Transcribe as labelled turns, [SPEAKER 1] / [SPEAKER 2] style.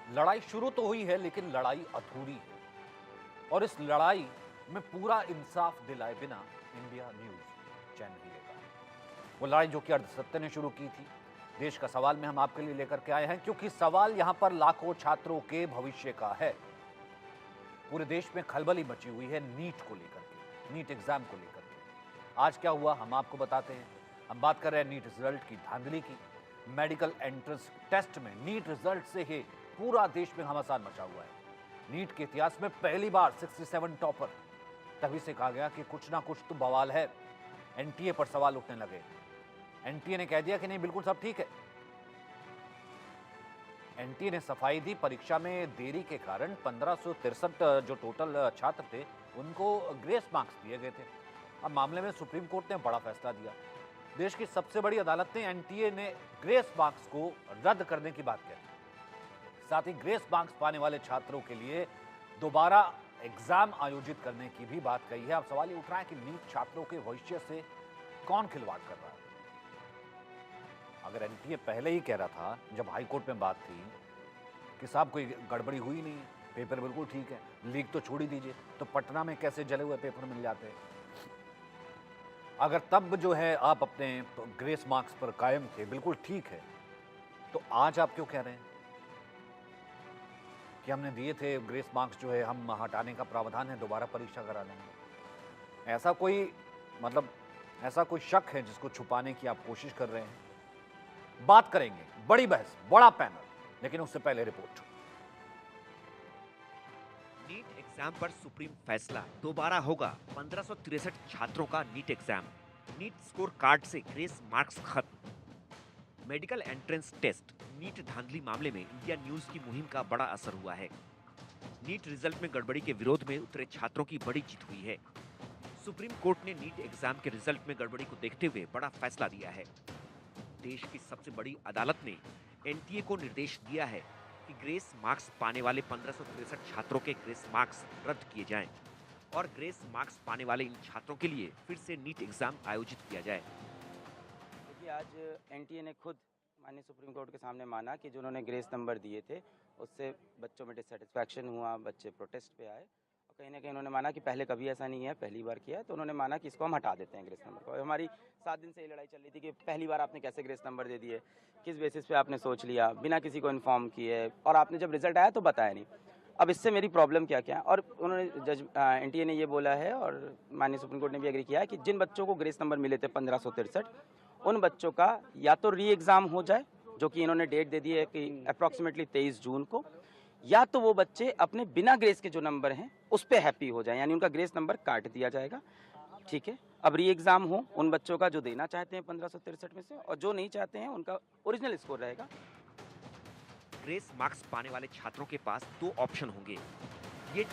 [SPEAKER 1] लड़ाई शुरू तो हुई है लेकिन लड़ाई अधूरी है और इस लड़ाई में पूरा इंसाफ दिलाए बिना इंडिया न्यूज चैन नहीं लेगा। वो लड़ाई जो कि अर्धसत्य ने शुरू की थी। देश का सवाल में हम आपके लिए लेकर के आए हैं क्योंकि सवाल यहां पर लाखों छात्रों के भविष्य का है। पूरे देश में खलबली मची हुई है नीट को लेकर के, नीट एग्जाम को लेकर के। आज क्या हुआ हम आपको बताते हैं। हम बात कर रहे हैं नीट रिजल्ट की धांधली की। मेडिकल एंट्रेंस टेस्ट में नीट रिजल्ट से ही पूरा देश में घमासान मचा हुआ है। नीट के इतिहास में पहली बार 67 टॉपर। तभी से कहा गया कि कुछ ना कुछ तो बवाल है। एनटीए पर सवाल उठने लगे। एनटीए ने कह दिया कि नहीं बिल्कुल सब ठीक है। एनटीए ने सफाई दी, परीक्षा में देरी के कारण 1563 जो टोटल छात्र थे उनको ग्रेस मार्क्स दिए गए थे। अब मामले में सुप्रीम कोर्ट ने बड़ा फैसला दिया। देश की सबसे बड़ी अदालत ने एनटीए ने ग्रेस मार्क्स को रद्द करने की बात कही। साथ ही ग्रेस मार्क्स पाने वाले छात्रों के लिए दोबारा एग्जाम आयोजित करने की भी बात कही है। अब सवाल ये उठ रहा है कि नीट छात्रों के भविष्य से कौन खिलवाड़ कर रहा है। अगर एनटीए पहले ही कह रहा था, जब हाईकोर्ट में बात थी कि साहब कोई गड़बड़ी हुई नहीं है, पेपर बिल्कुल ठीक है, लीक तो छोड़ ही दीजिए, तो पटना में कैसे जले हुए पेपर मिल जाते हैं। अगर तब जो है आप अपने ग्रेस मार्क्स पर कायम थे, बिल्कुल ठीक है, तो आज आप क्यों कह रहे हैं कि हमने दिए थे ग्रेस मार्क्स जो है हम हटाने का प्रावधान है, दोबारा परीक्षा करा लेंगे। ऐसा कोई मतलब ऐसा कोई शक है जिसको छुपाने की आप कोशिश कर रहे हैं। बात करेंगे, बड़ी बहस, बड़ा पैनल, लेकिन उससे पहले रिपोर्ट।
[SPEAKER 2] नीट एग्जाम पर सुप्रीम फैसला, दोबारा होगा 1563 छात्रों का NEET exam. NEET score card से ग्रेस मार्क्स खत्म। मेडिकल एंट्रेंस टेस्ट नीट धांधली मामले में इंडिया न्यूज की मुहिम का बड़ा असर हुआ है। नीट रिजल्ट में गड़बड़ी के विरोध में उतरे छात्रों की बड़ी जीत हुई है। सुप्रीम कोर्ट ने नीट एग्जाम के रिजल्ट में गड़बड़ी को देखते हुए बड़ा फैसला दिया है। देश की सबसे बड़ी अदालत ने एनटीए को निर्देश दिया है कि ग्रेस मार्क्स पाने वाले 1563 छात्रों के ग्रेस मार्क्स रद्द किए जाएं और ग्रेस मार्क्स पाने वाले इन छात्रों के लिए फिर से नीट एग्जाम आयोजित किया जाए।
[SPEAKER 3] देखिए, आज एनटीए ने खुद माननीय सुप्रीम कोर्ट के सामने माना कि जो उन्होंने ग्रेस नंबर दिए थे उससे बच्चों में डिससेटिस्फैक्शन हुआ, बच्चे प्रोटेस्ट पे आए और कहीं ना कहीं उन्होंने माना कि पहले कभी ऐसा नहीं है, पहली बार किया है, तो उन्होंने माना कि इसको हम हटा देते हैं ग्रेस नंबर को। हमारी 7 दिन से ये लड़ाई चल रही थी कि पहली बार आपने कैसे ग्रेस नंबर दे दिए, किस बेसिस पे आपने सोच लिया, बिना किसी को इन्फॉर्म किए, और आपने जब रिजल्ट आया तो बताया नहीं। अब इससे मेरी प्रॉब्लम क्या क्या है, और उन्होंने जज एनटीए ने ये बोला है और माननीय सुप्रीम कोर्ट ने भी एग्री किया है कि जिन बच्चों को ग्रेस नंबर मिले थे 1563, उन बच्चों का या तो री एग्ज़ाम हो जाए, जो कि इन्होंने डेट दे दी है कि अप्रॉक्सीमेटली 23 जून को, या तो वो बच्चे अपने बिना ग्रेस के जो नंबर हैं उस पर हैप्पी हो जाए, यानी उनका ग्रेस नंबर काट दिया जाएगा। ठीक है, अब री एग्ज़ाम हो उन बच्चों का जो देना चाहते हैं 1563 में से, और जो नहीं चाहते हैं उनका ओरिजिनल स्कोर रहेगा।
[SPEAKER 2] ग्रेस मार्क्स पाने वाले छात्रों के पास दो ऑप्शन होंगे।